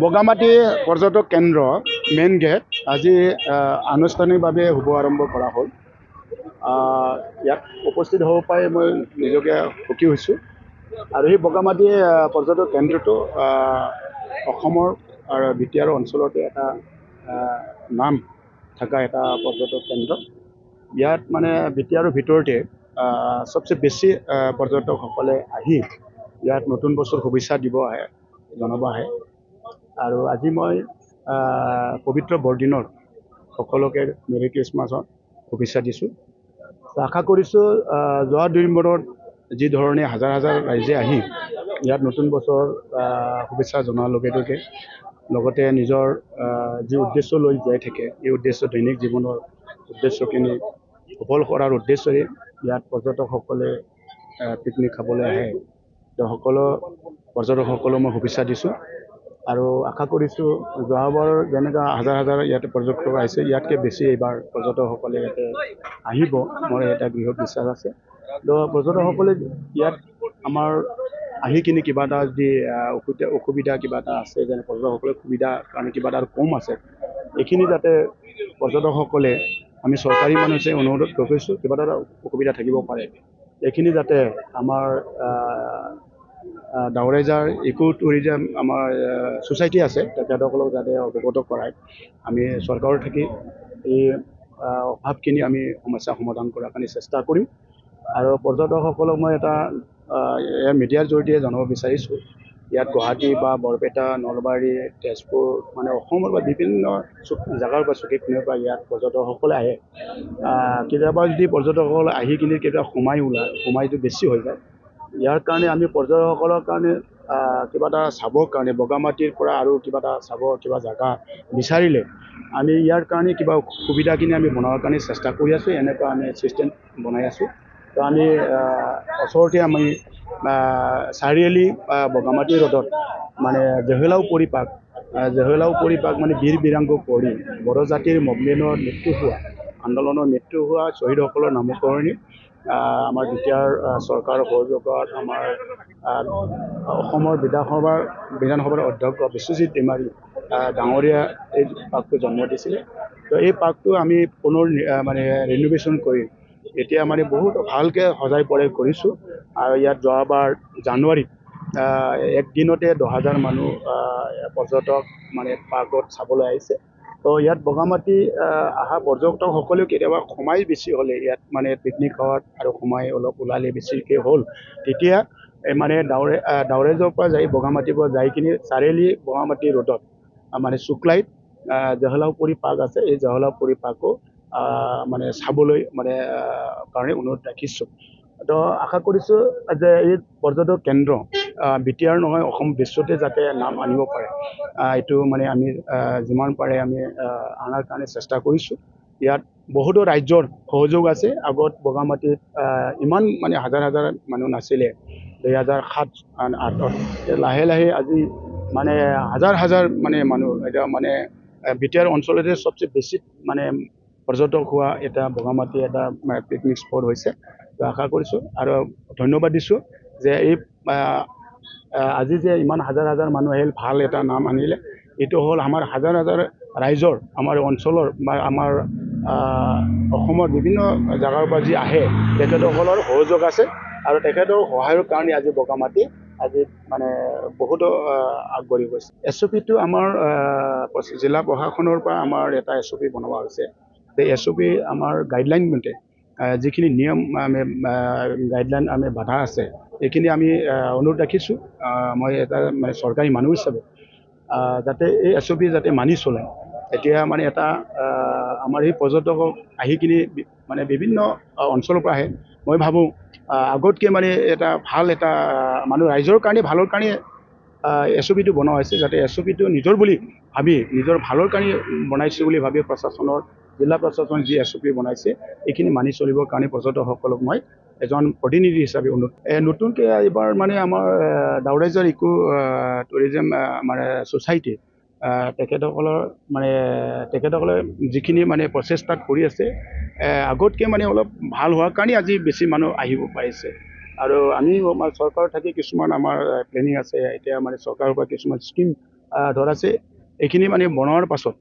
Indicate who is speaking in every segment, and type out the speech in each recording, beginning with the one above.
Speaker 1: বগামাটি পৰ্যটক কেন্দ্ৰ main gate আজি আনুষ্ঠানিকভাৱে শুভ আৰম্ভ কৰা হ'ল। ইয়াত উপস্থিত হ'ব পাই মই নিজকে সুখী হৈছোঁ। আৰু এই বগামাটি পৰ্যটক কেন্দ্ৰটো অসমৰ বিটিআৰ অঞ্চলতে এটা নাম থকা এটা পৰ্যটক কেন্দ্ৰ। ইয়াত মানে বিটিআৰৰ ভিতৰতে সবচে বেছি পৰ্যটকসকলে আহি ইয়াত নতুন বছৰ শুভেচ্ছা দিব আহে, জনাব আহে। আৰু আজি মই পবিত্ৰ বৰদিনৰ সকলোকে মেৰি ক্ৰিছমাছৰ শুভেচ্ছা দিছোঁ। আশা কৰিছোঁ যোৱা 2 দিনত যি ধৰণে হাজাৰ হাজাৰ ৰাইজে আহি ইয়াত নতুন বছৰ শুভেচ্ছা জনোৱাৰ লগে লগে লগতে নিজৰ যি উদ্দেশ্য লৈ যাই থাকে, এই উদ্দেশ্য দৈনিক জীৱনৰ উদ্দেশ্যখিনি সফল কৰাৰ উদ্দেশ্যৰে ইয়াত পৰ্যটকসকলে পিকনিক খাবলৈ আহে। সকলো পৰ্যটকসকলক মই শুভেচ্ছা দিছোঁ। আৰু আশা কৰিছোঁ যোৱাবাৰ যেনেকৈ হাজাৰ হাজাৰ ইয়াতে পৰ্যটক আহিছে, ইয়াতকৈ বেছি এইবাৰ পৰ্যটকসকলে ইয়াতে আহিব, মোৰ এটা দৃঢ় বিশ্বাস আছে। তো পৰ্যটকসকলে ইয়াত আমাৰ আহি কিনে কিবা এটা যদি অসুবিধা কিবা এটা আছে, যেনে পৰ্যটকসকলে সুবিধাৰ কাৰণে কিবা এটা কম আছে, এইখিনি যাতে পৰ্যটকসকলে আমি চৰকাৰী মানুহ হিচাপে অনুৰোধ কৰিছোঁ, কিবা এটা অসুবিধা থাকিব পাৰে, এইখিনি যাতে আমাৰ ডাউৰাইজাৰ ইকো টুৰিজম আমাৰ ছ'চাইটি আছে, তেখেতসকলক যাতে অৱগত কৰায় আমি চৰকাৰৰ থাকি এই অভাৱখিনি আমি সমস্যা সমাধান কৰাৰ কাৰণে চেষ্টা কৰিম। আৰু পৰ্যটকসকলক মই এটা মিডিয়াৰ জৰিয়তে জনাব বিচাৰিছোঁ, ইয়াত গুৱাহাটী বা বৰপেটা, নলবাৰী, তেজপুৰ মানে অসমৰ বা বিভিন্ন জেগাৰ পৰা চুকে কোণৰ পৰা ইয়াত পৰ্যটকসকলে আহে। কেতিয়াবা যদি পৰ্যটকসকল আহি কিনে কেতিয়াবা সোমাইটো বেছি হৈ যায়। ইয়াৰ কাৰণে আমি পৰ্যটকসকলৰ কাৰণে কিবা এটা চাবৰ কাৰণে বগামাটিৰ পৰা আৰু কিবা এটা চাব কিবা জেগা বিচাৰিলে আমি ইয়াৰ কাৰণে কিবা সুবিধাখিনি আমি বনোৱাৰ কাৰণে চেষ্টা কৰি আছোঁ। এনেকুৱা আমি ছিষ্টেম বনাই আছোঁ। তো আমি ওচৰতে আমি চাৰিআলি বগামাটি ৰোডত মানে জহেলাও পৰিপাক মানে বীৰ বীৰাংগ পৰি বড়ো জাতিৰ মভমেণ্টৰ আন্দোলনৰ মৃত্যু হোৱা শ্বহীদসকলৰ নামকৰণী আমাৰ বিটিআৰ চৰকাৰৰ সহযোগত আমাৰ অসমৰ বিধানসভাৰ অধ্যক্ষ বিশ্বজিৎ দৈমাৰী ডাঙৰীয়া এই পাৰ্কটো জন্ম দিছিলে। তো এই পাৰ্কটো আমি পুনৰ মানে ৰিনোভেশ্যন কৰি এতিয়া মানে বহুত ভালকৈ সজাই পৰাই কৰিছোঁ। আৰু ইয়াত যোৱাবাৰ জানুৱাৰীত একদিনতে 10,000 মানুহ পৰ্যটক মানে পাৰ্কত চাবলৈ আহিছে। তো ইয়াত বগামাটি অহা পৰ্যটকসকলেও কেতিয়াবা সময় বেছি হ'লে ইয়াত মানে পিকনিক খোৱাত আৰু সময় অলপ ওলালে বেছিকৈ হ'ল, তেতিয়া মানে ডাউৰাইজৰ পৰা যাই বগামাটিৰ পৰা যাই কিনি চাৰিআলি বগামাটি ৰোডত মানে শুক্লাইত জহলাওপুৰী পাৰ্ক আছে, এই জহলাওপুৰী পাৰ্কো মানে চাবলৈ মানে কাৰণে অনুৰোধ ৰাখিছোঁ। তো আশা কৰিছোঁ যে এই পৰ্যটক কেন্দ্ৰ বিটিআৰ নহয় অসম বিশ্বতে যাতে নাম আনিব পাৰে, এইটো মানে আমি যিমান পাৰে আমি আনাৰ কাৰণে চেষ্টা কৰিছোঁ। ইয়াত বহুতো ৰাজ্যৰ সহযোগ আছে। আগত বগামাটিত ইমান মানে হাজাৰ হাজাৰ মানুহ নাছিলে 2007-08ত। লাহে লাহে আজি মানে হাজাৰ হাজাৰ মানে মানুহ এতিয়া মানে বিটিআৰ অঞ্চলতে সবচে বেছি মানে পৰ্যটক হোৱা এটা বগামাটি এটা পিকনিক স্পট হৈছে। তো আশা কৰিছোঁ আৰু ধন্যবাদ দিছোঁ যে এই আজি যে ইমান হাজাৰ হাজাৰ মানুহ আহিল, ভাল এটা নাম আনিলে। এইটো হ'ল আমাৰ হাজাৰ হাজাৰ ৰাইজৰ, আমাৰ অঞ্চলৰ বা আমাৰ অসমৰ বিভিন্ন জেগাৰ পৰা যি আহে তেখেতসকলৰ সহযোগ আছে। আৰু তেখেতৰ সহায়ৰ কাৰণে আজি বগামাটি আজি মানে বহুতো আগবাঢ়ি গৈছে। SOPটো আমাৰ জিলা প্ৰশাসনৰ পৰা আমাৰ এটা SOP বনোৱা হৈছে। এই SOP আমাৰ গাইডলাইন মতে যিখিনি নিয়ম গাইডলাইন আমি বাধা আছে, এইখিনি আমি অনুৰোধ ৰাখিছোঁ। মই এটা মানে চৰকাৰী মানুহ হিচাপে যাতে এই SOP যাতে মানি চলে। এতিয়া মানে এটা আমাৰ এই পৰ্যটকক আহি কিনি মানে বিভিন্ন অঞ্চলৰ পৰা আহে, মই ভাবোঁ আগতকৈ মানে এটা ভাল এটা মানুহ ৰাইজৰ কাৰণে ভালৰ কাৰণে SOPটো বনোৱা হৈছে, যাতে SOPটো নিজৰ বুলি ভাবি নিজৰ ভালৰ কাৰণে বনাইছোঁ বুলি ভাবি জিলা প্ৰশাসন যি SOP বনাইছে এইখিনি মানি চলিবৰ কাৰণে পৰ্যটকসকলক মই এজন প্ৰতিনিধি হিচাপে নতুনকৈ এইবাৰ মানে আমাৰ ডাউৰাইজাৰ ইকো টুৰিজম মানে ছ'চাইটি তেখেতসকলে যিখিনি মানে প্ৰচেষ্টাত কৰি আছে আগতকৈ মানে অলপ ভাল হোৱাৰ কাৰণে আজি বেছি মানুহ আহিব পাৰিছে। আৰু আমি চৰকাৰৰ থাকি কিছুমান আমাৰ প্লেনিং আছে, এতিয়া মানে চৰকাৰৰ পৰা কিছুমান স্কিম ধৰাছে এইখিনি মানে বনোৱাৰ পাছত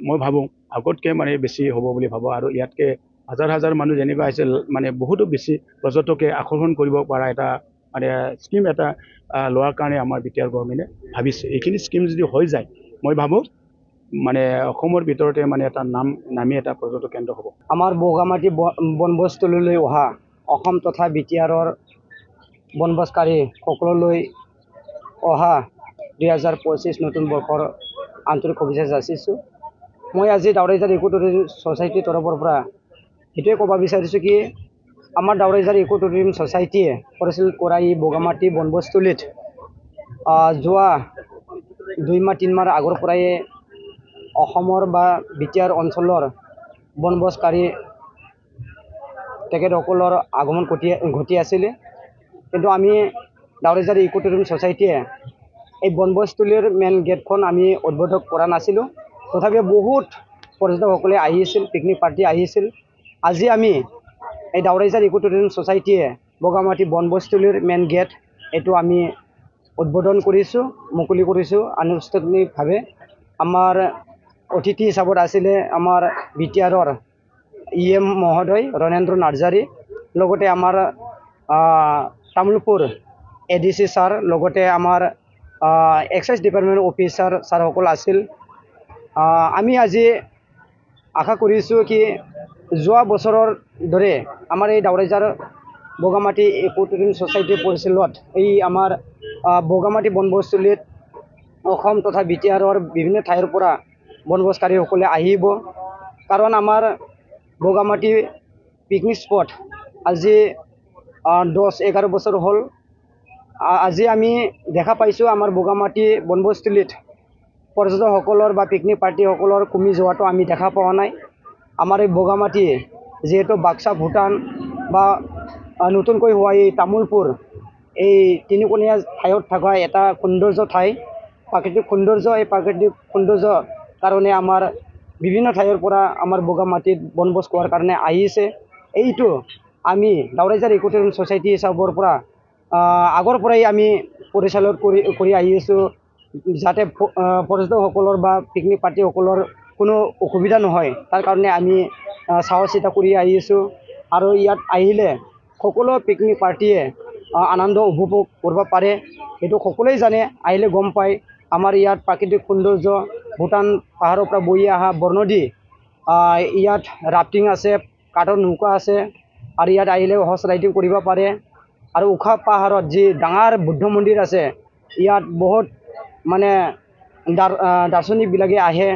Speaker 1: মই ভাবোঁ আগতকৈ মানে বেছি হ'ব বুলি ভাবোঁ আৰু ইয়াতকৈ হাজাৰ হাজাৰ মানুহ যেনিবা আহিছে মানে বহুতো বেছি পৰ্যটকে আকৰ্ষণ কৰিব পৰা এটা মানে স্কিম এটা লোৱাৰ কাৰণে আমাৰ বিটিআৰ গভৰ্ণমেণ্টে ভাবিছে এইখিনি স্কিম যদি হৈ যায় মই ভাবোঁ মানে অসমৰ ভিতৰতে মানে এটা নামী এটা পৰ্যটক কেন্দ্ৰ হ'ব।
Speaker 2: আমাৰ বগামাটি বনভোজস্থলীলৈ অহা অসম তথা বিটিআৰৰ বনভোজকাৰী সকললৈ অহা 2025 নতুন বৰ্ষৰ আন্তৰিক শুভেচ্ছা যাচিছোঁ। মই আজি দাউৰাইজাৰ ইকো টুৰিজম ছ'চাইটিৰ তৰফৰ পৰা এইটোৱে ক'ব বিচাৰিছোঁ কি আমাৰ দাউৰাইজাৰ ইকো টুৰিজম ছ'চাইটিয়ে পৰিচালিত কৰা এই বগামাটি বনভোজস্থলীত যোৱা 2 মাহ 3 মাহ আগৰ পৰাই অসমৰ বা বিটিআৰ অঞ্চলৰ বনভোজকাৰী তেখেতসকলৰ আগমন ঘটি আছিলে। কিন্তু আমি দাউৰাইজাৰ ইকো টুৰিজম ছ'চাইটিয়ে এই বনভোজস্থলীৰ মেইন গেটখন আমি উদ্বোধন কৰা নাছিলোঁ। তথাপিও বহুত পৰ্যটকসকলে আহিছিল, পিকনিক পাৰ্টি আহিছিল। আজি আমি এই দাউৰাইজাৰ ইকো টুৰিজম ছ'চাইটিয়ে বগামাটি বনভোজস্থলীৰ মেইন গেট এইটো আমি উদ্বোধন কৰিছোঁ, মুকলি কৰিছোঁ আনুষ্ঠানিকভাৱে। আমাৰ অতিথি হিচাপত আছিলে আমাৰ বিটিআৰৰ EM মহোদয় ৰণেন্দ্ৰ নাৰ্জাৰী, লগতে আমাৰ তামুলপুৰ ADC ছাৰ, লগতে আমাৰ এক্সাইজ ডিপাৰ্টমেণ্ট অফিচাৰ ছাৰসকল আছিল। আমি আজি আশা কৰিছোঁ কি যোৱা বছৰৰ দৰে আমাৰ এই দাউৰাইজাৰ বগামাটি ইকো টুৰিজম ছ'চাইটিৰ পৰিচালত এই আমাৰ বগামাটি বনভোজস্থলীত অসম তথা বিটিআৰৰ বিভিন্ন ঠাইৰ পৰা বনভোজকাৰীসকলে আহিব। কাৰণ আমাৰ বগামাটি পিকনিক স্পট আজি 10-11 বছৰ হ'ল। আজি আমি দেখা পাইছোঁ আমাৰ বগামাটি বনভোজস্থলীত পৰ্যটকসকলৰ বা পিকনিক পাৰ্টিসকলৰ কমি যোৱাটো আমি দেখা পোৱা নাই। আমাৰ এই বগামাটি যিহেতু বাক্সা ভূটান বা নতুনকৈ হোৱা এই তামুলপুৰ এই তিনিকোণীয়া ঠাইত থকা এটা সৌন্দৰ্য ঠাই, প্ৰাকৃতিক সৌন্দৰ্য। এই প্ৰাকৃতিক সৌন্দৰ্য কাৰণে আমাৰ বিভিন্ন ঠাইৰ পৰা আমাৰ বগামাটিত বনভোজ খোৱাৰ কাৰণে আহিছে। এইটো আমি দাউৰাইজাৰ ইকো টুৰিজম ছ'চাইটি হিচাপৰ পৰা আগৰ পৰাই আমি পৰিচালনা কৰি আহি আছোঁ, যাতে পৰ্যটকসকলৰ বা পিকনিক পাৰ্টিসকলৰ কোনো অসুবিধা নহয় তাৰ কাৰণে আমি চোৱা চিতা কৰি আহি আছোঁ। আৰু ইয়াত আহিলে সকলো পিকনিক পাৰ্টিয়ে আনন্দ উপভোগ কৰিব পাৰে, সেইটো সকলোৱে জানে, আহিলে গম পায়। আমাৰ ইয়াত প্ৰাকৃতিক সৌন্দৰ্য, ভূটান পাহাৰৰ পৰা বৈ অহা বৰনদী, ইয়াত ৰাফটিং আছে, কাঠৰ নৌকা আছে, আৰু ইয়াত আহিলে হৰ্চ ৰাইডিং কৰিব পাৰে। আৰু উষা পাহাৰত যি ডাঙৰ বুদ্ধ মন্দিৰ আছে, ইয়াত বহুত মানে দাৰ্শনিকবিলাকে আহে,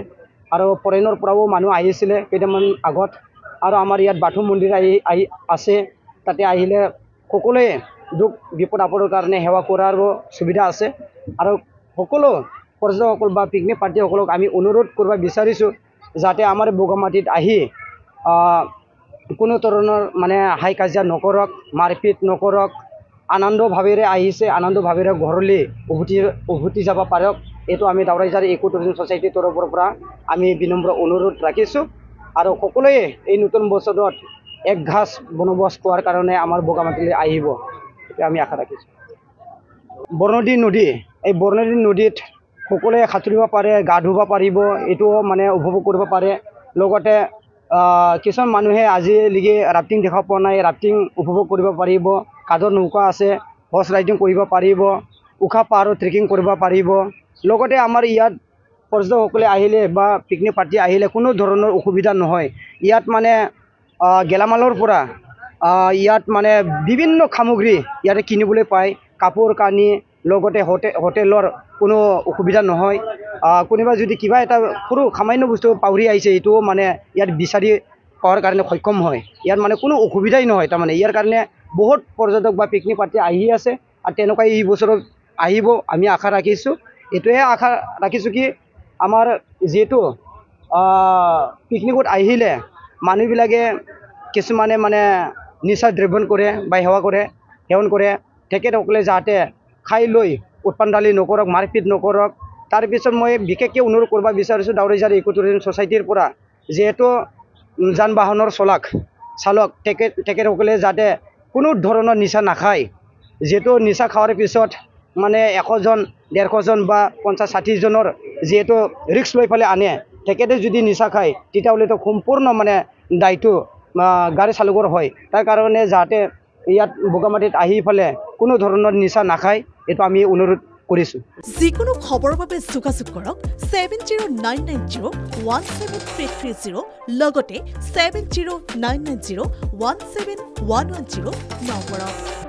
Speaker 2: আৰু ফৰেইনৰ পৰাও মানুহ আহিছিলে কেইটামান আগত। আৰু আমাৰ ইয়াত বাথৌ মন্দিৰ আহি আছে, তাতে আহিলে সকলোৱে দুখ বিপদ আপদৰ কাৰণে সেৱা কৰাৰো সুবিধা আছে। আৰু সকলো পৰ্যটকসকল বা পিকনিক পাৰ্টিসকলক আমি অনুৰোধ কৰিব বিচাৰিছোঁ যাতে আমাৰ বগামাটিত আহি কোনো ধৰণৰ মানে হাই কাজিয়া নকৰক, মাৰপিট নকৰক, আনন্দভাৱেৰে আহিছে, আনন্দভাৱেৰে ঘৰলৈ উভতি যাব পাৰক। এইটো আমি দাউৰাইজাৰ ইকো টুৰিজম ছ'চাইটিৰ তৰফৰ পৰা আমি বিনম্ৰ অনুৰোধ ৰাখিছোঁ। আৰু সকলোৱে এই নতুন বছৰত একঘাজ বনভোজ খোৱাৰ কাৰণে আমাৰ বগামাটিলৈ আহিব, এইটো আমি আশা ৰাখিছোঁ। বৰনদী নদী, এই বৰনদী নদীত সকলোৱে সাঁতুৰিব পাৰে, গা ধুব পাৰিব, এইটো মানে উপভোগ কৰিব পাৰে। লগতে কিছুমান মানুহে আজিলৈকে ৰাফটিং দেখা পোৱা নাই, ৰাফটিং উপভোগ কৰিব পাৰিব। কাঠৰ নৌকা আছে, হৰ্চ ৰাইডিং কৰিব পাৰিব, উষা পাহাৰত ট্ৰেকিং কৰিব পাৰিব। লগতে আমাৰ ইয়াত পৰ্যটকসকলে আহিলে বা পিকনিক পাৰ্টি আহিলে কোনো ধৰণৰ অসুবিধা নহয়। ইয়াত মানে গেলামালৰ পৰা ইয়াত মানে বিভিন্ন সামগ্ৰী ইয়াতে কিনিবলৈ পায়, কাপোৰ কানি, লগতে হোটেলৰ কোনো অসুবিধা নহয়। কোনোবা যদি কিবা এটা সৰু সামান্য বস্তু পাহৰি আহিছে, এইটোও মানে ইয়াত বিচাৰি পোৱাৰ কাৰণে সক্ষম হয়। ইয়াত মানে কোনো অসুবিধাই নহয়, তাৰমানে ইয়াৰ কাৰণে বহুত পৰ্যটক বা পিকনিক পাৰ্টি আহি আছে, আৰু তেনেকুৱাই এই বছৰত আহিব আমি আশা ৰাখিছোঁ। এইটোৱে আশা ৰাখিছোঁ কি আমাৰ যিহেতু পিকনিকত আহিলে মানুহবিলাকে কিছুমানে মানে নিচা দ্ৰব্য কৰে বা সেৱন কৰে, তেখেতসকলে যাতে খাই লৈ উৎপাদন নকৰক, মাৰপিট নকৰক। তাৰপিছত মই বিশেষকৈ অনুৰোধ কৰিব বিচাৰিছোঁ দাউৰাইজাৰ ইকো টুৰিজম ছ'চাইটিৰ পৰা, যিহেতু যান বাহনৰ চালক তেখেতসকলে যাতে কোনো ধৰণৰ নিচা নাখায়। যিহেতু নিচা খোৱাৰ পিছত মানে 100 জন 150 জন বা 50-60 জনৰ যেহেতু ৰিস্ক লৈ পেলাই আনে তেখেতে যদি নিচা খায় তেতিয়াহ'লেতো সম্পূৰ্ণ মানে দায়িত্ব গাড়ী চালকৰ হয় তাৰ কাৰণে যাতে ইয়াত বগামাটিত আহি পেলাই কোনো ধৰণৰ নিচা নাখায় এইটো আমি অনুৰোধ কৰিছোঁ
Speaker 3: যিকোনো খবৰৰ বাবে যোগাযোগ কৰক 7099017330 লগতে 7099017110 নম্বৰত